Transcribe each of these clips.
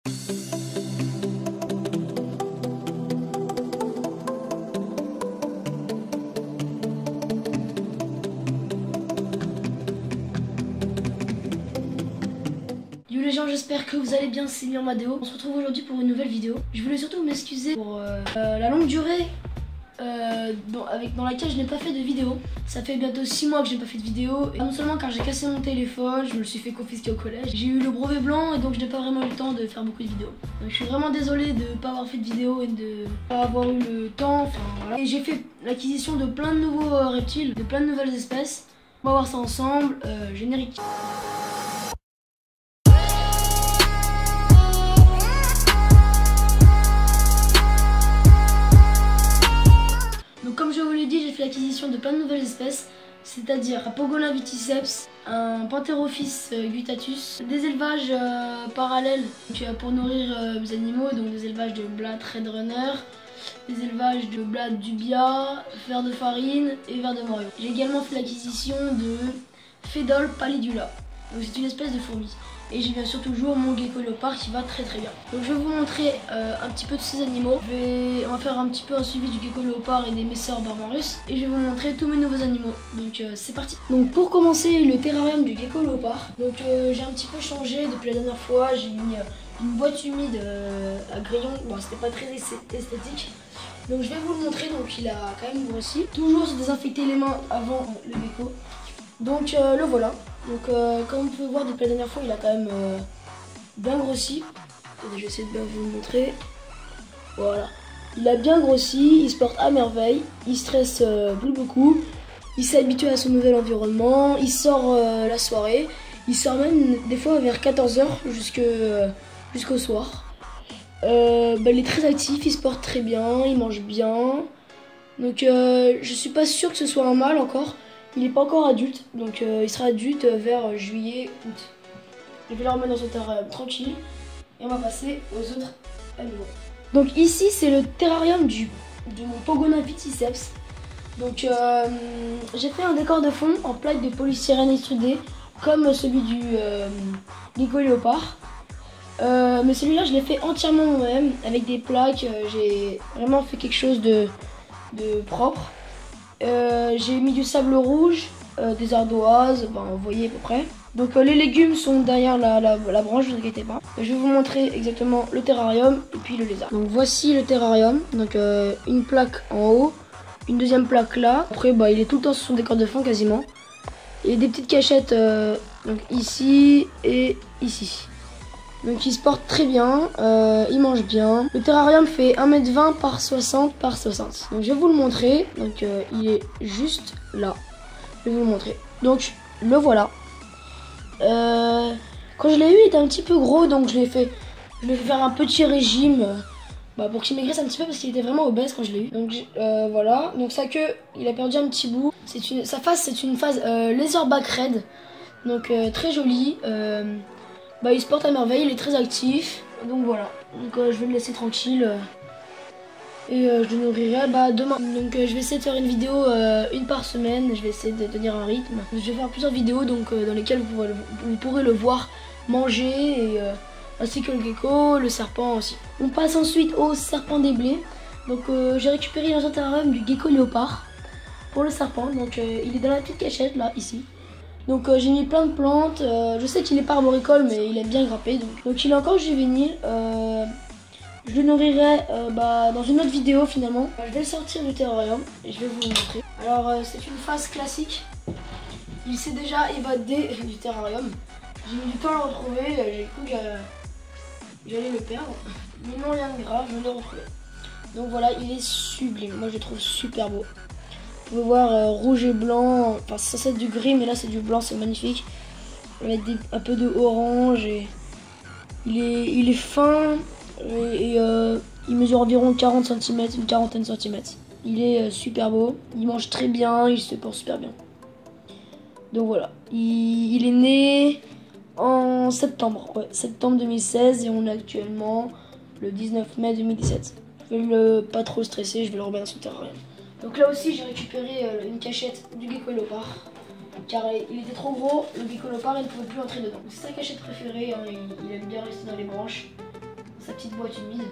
Yo les gens, j'espère que vous allez bien, c'est Mirmadeo. On se retrouve aujourd'hui pour une nouvelle vidéo. Je voulais surtout m'excuser pour la longue durée dans laquelle je n'ai pas fait de vidéo. Ça fait bientôt 6 mois que je n'ai pas fait de vidéo. Et non seulement car j'ai cassé mon téléphone, je me le suis fait confisquer au collège. J'ai eu le brevet blanc et donc je n'ai pas vraiment eu le temps de faire beaucoup de vidéos. Donc je suis vraiment désolée de ne pas avoir fait de vidéo et de pas avoir eu le temps. Enfin voilà. Et j'ai fait l'acquisition de plein de nouveaux reptiles, de plein de nouvelles espèces. On va voir ça ensemble. Générique. Comme je vous l'ai dit, j'ai fait l'acquisition de plein de nouvelles espèces, c'est-à-dire un Pogonin viticeps, un Pantherophis guttatus, des élevages parallèles pour nourrir mes animaux, donc des élevages de Blatt Red Runner, des élevages de Blatt Dubia, ver de farine et ver de Morio. J'ai également fait l'acquisition de Phédole pallidula, donc c'est une espèce de fourmi. Et j'ai bien sûr toujours mon gecko léopard qui va très bien. Donc je vais vous montrer un petit peu de ces animaux. On va faire un petit peu un suivi du gecko léopard et des messeurs barbarus. Et je vais vous montrer tous mes nouveaux animaux. Donc c'est parti. Donc pour commencer, le terrarium du gecko léopard. Donc j'ai un petit peu changé depuis la dernière fois. J'ai mis une boîte humide à grillon. Bon, c'était pas très esthétique. Donc je vais vous le montrer. Donc il a quand même grossi. Toujours se désinfecter les mains avant le gecko. Donc le voilà. Donc comme vous pouvez voir depuis la dernière fois, il a quand même bien grossi. Je vais essayer de bien vous le montrer. Voilà. Il a bien grossi, il se porte à merveille, il stresse plus beaucoup. Il s'est habitué à son nouvel environnement, il sort la soirée. Il sort même des fois vers 14 h jusqu'au soir. Il est très actif, il se porte très bien, il mange bien. Donc je suis pas sûre que ce soit un mâle encore. Il n'est pas encore adulte, donc il sera adulte vers juillet, août. Je vais le remettre dans son terrarium tranquille et on va passer aux autres animaux. Donc ici c'est le terrarium de mon Pogonin viticeps. Donc j'ai fait un décor de fond en plaque de polystyrène extrudé comme celui du gecko léopard. Mais celui-là je l'ai fait entièrement moi-même avec des plaques. J'ai vraiment fait quelque chose de propre. J'ai mis du sable rouge, des ardoises, vous voyez à peu près. Donc les légumes sont derrière la branche, ne vous inquiétez pas. Je vais vous montrer exactement le terrarium et puis le lézard. Donc voici le terrarium, donc une plaque en haut, une deuxième plaque là. Après il est tout le temps sur son décor de fond quasiment. Il y a des petites cachettes donc ici et ici. Donc il se porte très bien, il mange bien. Le terrarium fait 1 m 20 par 60 par 60. Donc je vais vous le montrer. Donc il est juste là. Je vais vous le montrer. Donc le voilà. Quand je l'ai eu, il était un petit peu gros, donc je l'ai fait faire un petit régime pour qu'il maigrisse un petit peu parce qu'il était vraiment obèse quand je l'ai eu. Donc voilà. Donc sa queue, il a perdu un petit bout. Sa face, c'est une phase laserback red. Donc très jolie. Il se porte à merveille, il est très actif, donc voilà. Donc je vais le laisser tranquille et je le nourrirai demain. Donc je vais essayer de faire une vidéo une par semaine, je vais essayer de tenir un rythme. Je vais faire plusieurs vidéos donc dans lesquelles vous pourrez le voir manger, ainsi que le gecko, le serpent aussi. On passe ensuite au serpent des blés. Donc j'ai récupéré dans un terrarium du gecko léopard pour le serpent, donc il est dans la petite cachette là, ici. Donc j'ai mis plein de plantes, je sais qu'il est pas arboricole mais il aime bien grimper, donc il est encore juvénile. Je le nourrirai dans une autre vidéo finalement. Je vais le sortir du terrarium et je vais vous le montrer. Alors c'est une phase classique, il s'est déjà évadé du terrarium. J'ai mis du temps à le retrouver, j'ai cru que j'allais le perdre, mais non, rien de grave, je l'ai retrouvé. Donc voilà, il est sublime, moi je le trouve super beau. Vous pouvez voir rouge et blanc, enfin ça c'est du gris mais là c'est du blanc, c'est magnifique. Avec un peu de orange et il est fin et il mesure environ 40 cm, une quarantaine de centimètres. Il est super beau, il mange très bien, il se porte super bien. Donc voilà, il est né en septembre, septembre 2016 et on est actuellement le 19 mai 2017. Je vais pas trop le stresser, je vais le remettre dans son terrarium. Donc là aussi j'ai récupéré une cachette du gecko léopard car il était trop gros, le gecko léopard il ne pouvait plus entrer dedans. C'est sa cachette préférée, hein, il aime bien rester dans les branches sa petite boîte humide.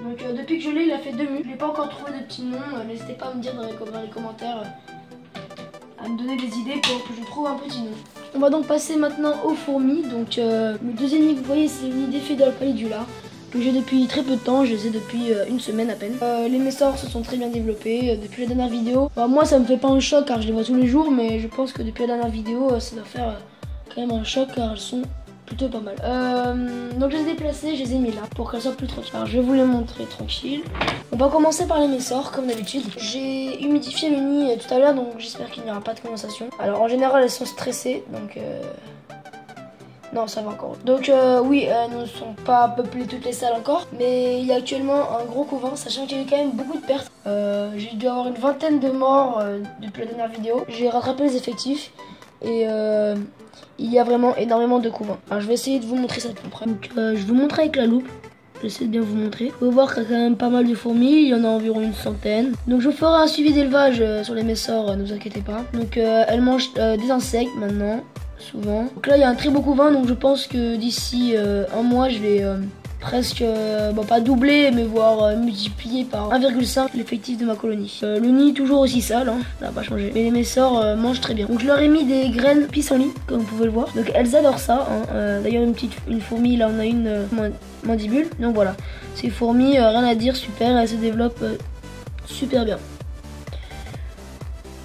Donc depuis que je l'ai, il a fait 2 minutes. Je n'ai pas encore trouvé de petit nom. N'hésitez pas à me dire dans les commentaires, à me donner des idées pour que je trouve un petit nom. On va donc passer maintenant aux fourmis. Donc le deuxième nid que vous voyez, c'est le nid d'Ephédole pallidula que j'ai depuis très peu de temps. Je les ai depuis une semaine à peine. Les messors se sont très bien développés depuis la dernière vidéo. Bah, moi ça me fait pas un choc car je les vois tous les jours, mais je pense que depuis la dernière vidéo ça doit faire quand même un choc car elles sont plutôt pas mal. Donc je les ai déplacées, je les ai mis là pour qu'elles soient plus tranquilles. Alors je vais vous les montrer tranquille. On va commencer par les messors comme d'habitude. J'ai humidifié le nid tout à l'heure, donc j'espère qu'il n'y aura pas de condensation. Alors en général elles sont stressées, donc non, ça va encore. Donc oui, elles ne sont pas peuplées toutes les salles encore, mais il y a actuellement un gros couvent, sachant qu'il y a eu quand même beaucoup de pertes. J'ai dû avoir une vingtaine de morts depuis la dernière vidéo. J'ai rattrapé les effectifs et il y a vraiment énormément de couvents. Alors je vais essayer de vous montrer ça de plus près. Donc je vous montre avec la loupe. J'essaie de bien vous montrer. Vous pouvez voir qu'il y a quand même pas mal de fourmis, il y en a environ une centaine. Donc je ferai un suivi d'élevage sur les messors, ne vous inquiétez pas. Donc elles mangent des insectes maintenant, souvent. Donc là il y a un très beau couvain, donc je pense que d'ici un mois je vais presque, bon pas doubler, mais voire multiplier par 1,5 l'effectif de ma colonie. Le nid toujours aussi sale, hein, ça n'a pas changé. Mais les messors mangent très bien. Donc je leur ai mis des graines pissenlit, comme vous pouvez le voir. Donc elles adorent ça. Hein. D'ailleurs une fourmi, là on a une mandibule. Donc voilà, ces fourmis, rien à dire, super, elles se développent super bien.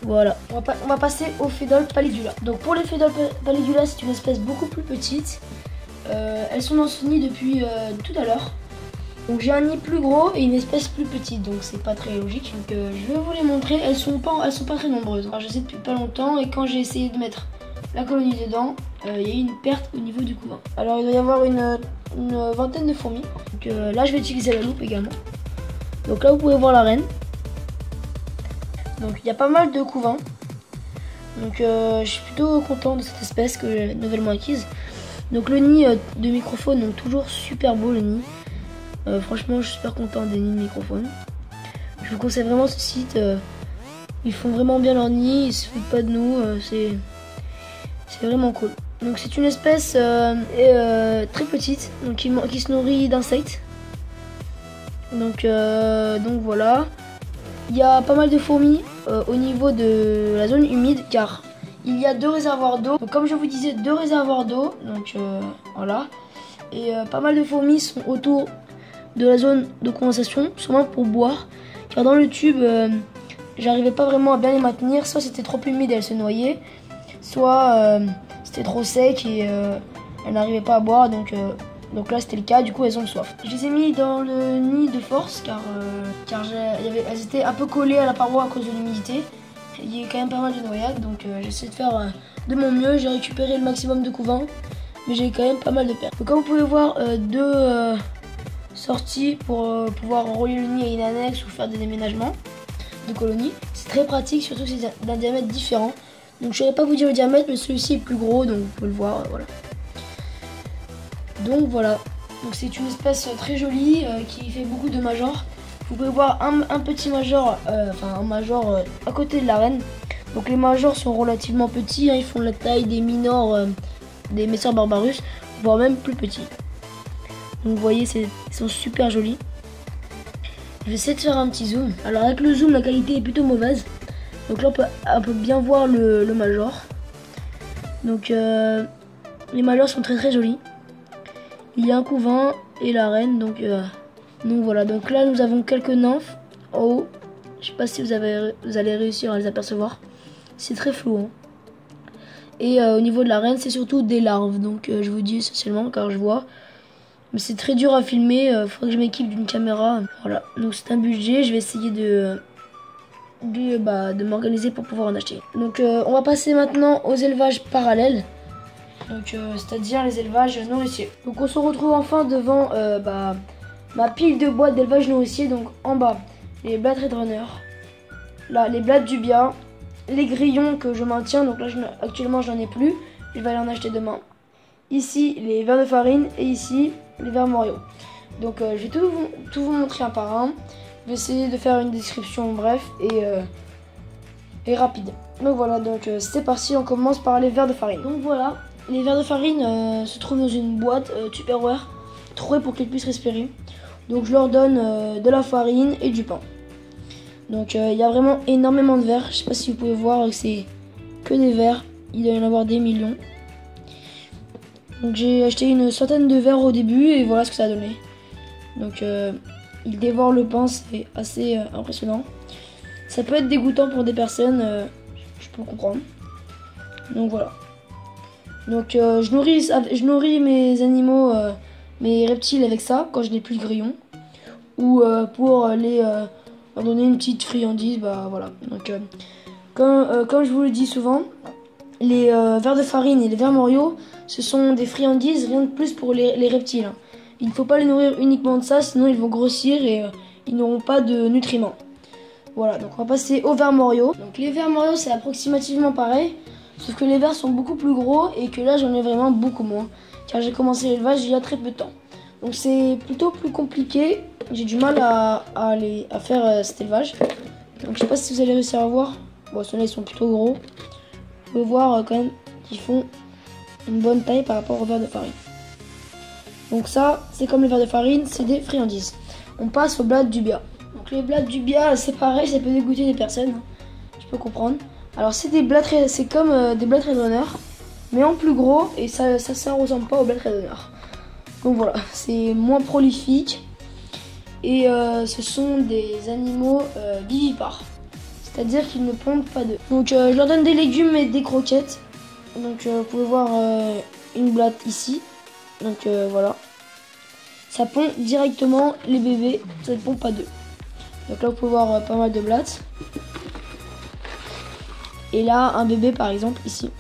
Voilà, on va passer au Phédole pallidula. Donc pour les Phédole pallidula, c'est une espèce beaucoup plus petite. Elles sont dans ce nid depuis tout à l'heure. Donc j'ai un nid plus gros et une espèce plus petite, donc c'est pas très logique. Donc je vais vous les montrer. Elles sont pas très nombreuses. Alors je sais depuis pas longtemps et quand j'ai essayé de mettre la colonie dedans, il y a eu une perte au niveau du couvain. Alors il doit y avoir une vingtaine de fourmis. Donc là je vais utiliser la loupe également. Donc là vous pouvez voir la reine. Donc il y a pas mal de couvains. Donc je suis plutôt content de cette espèce que j'ai nouvellement acquise. Donc le nid de microphone, donc toujours super beau le nid. Franchement je suis super content des nids de microphone. Je vous conseille vraiment ce site. Ils font vraiment bien leur nid, ils se foutent pas de nous. C'est vraiment cool. Donc c'est une espèce très petite, donc qui se nourrit d'insectes. Donc voilà. Il y a pas mal de fourmis au niveau de la zone humide car il y a 2 réservoirs d'eau. Donc comme je vous disais, 2 réservoirs d'eau. Donc voilà. Et pas mal de fourmis sont autour de la zone de condensation, sûrement pour boire. Car dans le tube, j'arrivais pas vraiment à bien les maintenir. Soit c'était trop humide et elles se noyaient, soit c'était trop sec et elles n'arrivaient pas à boire. Donc là c'était le cas, du coup elles ont soif. Je les ai mis dans le nid de force car elles étaient un peu collées à la paroi à cause de l'humidité. Il y a quand même pas mal de noyades, donc j'essaie de faire de mon mieux. J'ai récupéré le maximum de couvains, mais j'ai quand même pas mal de pertes. Donc comme vous pouvez voir, 2 sorties pour pouvoir relier le nid à une annexe ou faire des déménagements de colonies. C'est très pratique, surtout que c'est d'un diamètre différent. Donc je ne saurais pas vous dire le diamètre, mais celui-ci est plus gros, donc vous pouvez le voir, voilà. Donc voilà, donc c'est une espèce très jolie qui fait beaucoup de majors. Vous pouvez voir un petit major, un major à côté de la reine. Donc les majors sont relativement petits, hein, ils font la taille des minors, des messors barbarus, voire même plus petits. Donc vous voyez, ils sont super jolis. Je vais essayer de faire un petit zoom. Alors avec le zoom, la qualité est plutôt mauvaise. Donc là on peut bien voir le major. Donc les majors sont très jolis. Il y a un couvain et la reine, donc voilà. Donc là nous avons quelques nymphes en haut. Je sais pas si vous allez réussir à les apercevoir. C'est très flou, hein. Et au niveau de la reine, c'est surtout des larves. Donc je vous dis essentiellement car je vois. Mais c'est très dur à filmer. Faudrait que je m'équipe d'une caméra. Voilà. Donc c'est un budget. Je vais essayer de m'organiser pour pouvoir en acheter. Donc on va passer maintenant aux élevages parallèles. Donc c'est-à-dire les élevages nourriciers. Donc on se retrouve enfin devant ma pile de boîtes d'élevage nourricier. Donc en bas, les Blade Red Runner. Là, les Blade du bien. Les grillons que je maintiens. Donc là, actuellement, j'en ai plus. Je vais aller en acheter demain. Ici, les vers de farine. Et ici, les vers Morio. Donc je vais tout vous montrer un par un. Je vais essayer de faire une description bref et rapide. Donc voilà, donc c'est parti. On commence par les vers de farine. Donc voilà. Les vers de farine se trouvent dans une boîte Tupperware trouée pour qu'elles puissent respirer. Donc je leur donne de la farine et du pain. Donc il y a vraiment énormément de vers. Je sais pas si vous pouvez voir que c'est que des vers. Il doit y en avoir des millions. Donc j'ai acheté une centaine de vers au début et voilà ce que ça a donné. Donc ils dévorent le pain, c'est assez impressionnant. Ça peut être dégoûtant pour des personnes, je peux comprendre. Donc voilà. Donc je nourris mes animaux, mes reptiles avec ça quand je n'ai plus de grillons. Ou pour leur donner une petite friandise, bah voilà. Donc comme je vous le dis souvent, les vers de farine et les vers Morio, ce sont des friandises, rien de plus pour les reptiles. Hein. Il ne faut pas les nourrir uniquement de ça, sinon ils vont grossir et ils n'auront pas de nutriments. Voilà, donc on va passer aux vers Morio. Donc les vers Morio, c'est approximativement pareil, sauf que les vers sont beaucoup plus gros et que là j'en ai vraiment beaucoup moins. Car j'ai commencé l'élevage il y a très peu de temps. Donc c'est plutôt plus compliqué. J'ai du mal à faire cet élevage. Donc je sais pas si vous allez réussir à voir. Bon, ceux-là ils sont plutôt gros. Vous pouvez voir quand même qu'ils font une bonne taille par rapport aux vers de farine. Donc ça, c'est comme les vers de farine, c'est des friandises. On passe aux blattes d'Ubia. Donc les blattes d'Ubia, c'est pareil, ça peut dégoûter des personnes. Je peux comprendre. Alors c'est des blattes, c'est comme des blattes Red Runner, mais en plus gros et ça ressemble pas aux blattes Red Runner. Donc voilà, c'est moins prolifique et ce sont des animaux vivipares. C'est-à-dire qu'ils ne pondent pas d'œufs. Donc je leur donne des légumes et des croquettes. Donc vous pouvez voir une blatte ici. Donc voilà. Ça pond directement les bébés, ça ne pond pas d'œufs. Donc là vous pouvez voir pas mal de blattes. Et là un bébé par exemple ici.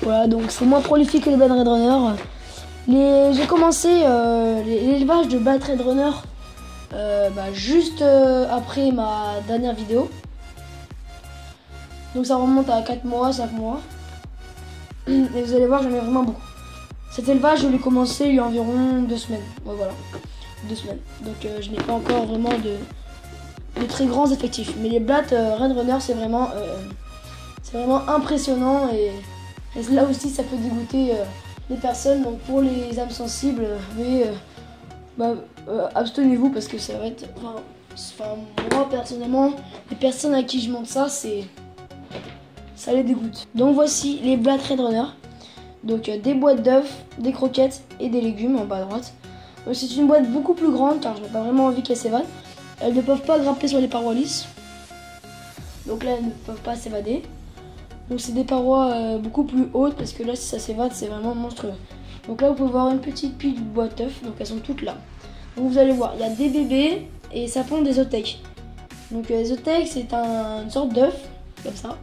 Voilà, donc c'est moins prolifique que les blattes Red Runner. J'ai commencé l'élevage de blattes Red Runner juste après ma dernière vidéo. Donc ça remonte à 4 mois, 5 mois. Et vous allez voir, j'en ai vraiment beaucoup. Cet élevage, je l'ai commencé il y a environ 2 semaines. Ouais, voilà, 2 semaines. Donc je n'ai pas encore vraiment de très grands effectifs. Mais les blattes Red Runner, c'est vraiment impressionnant. Et là aussi, ça peut dégoûter les personnes. Donc pour les âmes sensibles, abstenez-vous parce que ça va être... moi personnellement, les personnes à qui je montre ça, ça les dégoûte. Donc voici les blattes Red Runner. Donc des boîtes d'œufs, des croquettes et des légumes en bas à droite. C'est une boîte beaucoup plus grande car je n'ai pas vraiment envie qu'elles s'évadent. Elles ne peuvent pas grimper sur les parois lisses. Donc là elles ne peuvent pas s'évader. Donc c'est des parois beaucoup plus hautes parce que là si ça s'évade c'est vraiment monstrueux. Donc là vous pouvez voir une petite pile de boîtes d'œufs. Donc elles sont toutes là. Donc vous allez voir, il y a des bébés et ça pond des otecs. Donc les otecs c'est une sorte d'œuf comme ça.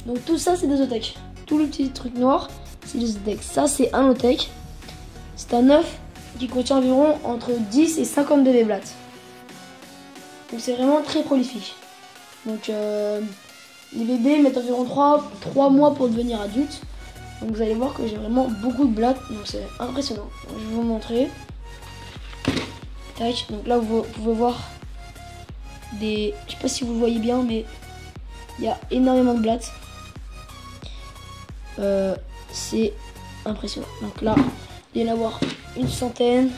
Donc tout ça c'est des otecs. Tout le petit truc noir c'est des otecs. Ça c'est un otec. C'est un œuf qui contient environ entre 10 et 50 bébés blattes. Donc c'est vraiment très prolifique. Donc les bébés mettent environ 3 mois pour devenir adultes. Donc vous allez voir que j'ai vraiment beaucoup de blattes. Donc c'est impressionnant. Donc, je vais vous montrer. Tac. Donc là vous pouvez voir des... Je sais pas si vous le voyez bien mais il y a énormément de blattes. C'est impressionnant. Donc là, il y en a avoir une centaine.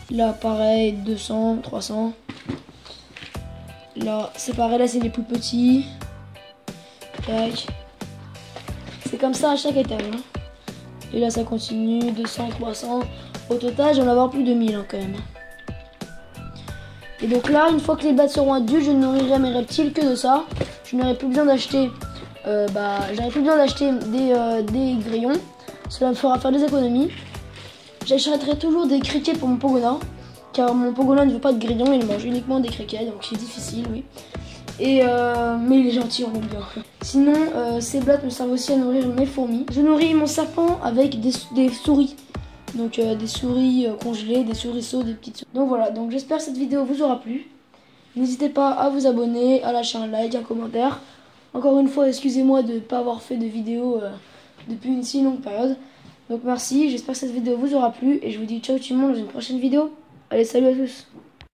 Là, pareil, 200, 300. Là, c'est pareil, là, c'est les plus petits. Tac. C'est comme ça à chaque étage. Hein. Et là, ça continue, 200, 300. Au total, j'en vais avoir plus de 1000 hein, quand même. Et donc là, une fois que les blattes seront adultes, je ne nourrirai mes reptiles que de ça. Je n'aurai plus besoin d'acheter des grillons. Cela me fera faire des économies. J'achèterai toujours des criquets pour mon pangolin, car mon pangolin ne veut pas de grillons, il mange uniquement des criquets, donc c'est difficile, oui. Mais il est gentil, on l'aime bien. Sinon, ces blattes me servent aussi à nourrir mes fourmis. Je nourris mon serpent avec des souris. Donc des souris congelées, des souriceaux, des petites souris. Donc voilà, donc j'espère que cette vidéo vous aura plu. N'hésitez pas à vous abonner, à lâcher un like, un commentaire. Encore une fois, excusez-moi de ne pas avoir fait de vidéo depuis une si longue période. Donc merci, j'espère que cette vidéo vous aura plu. Et je vous dis ciao tout le monde dans une prochaine vidéo. Allez, salut à tous.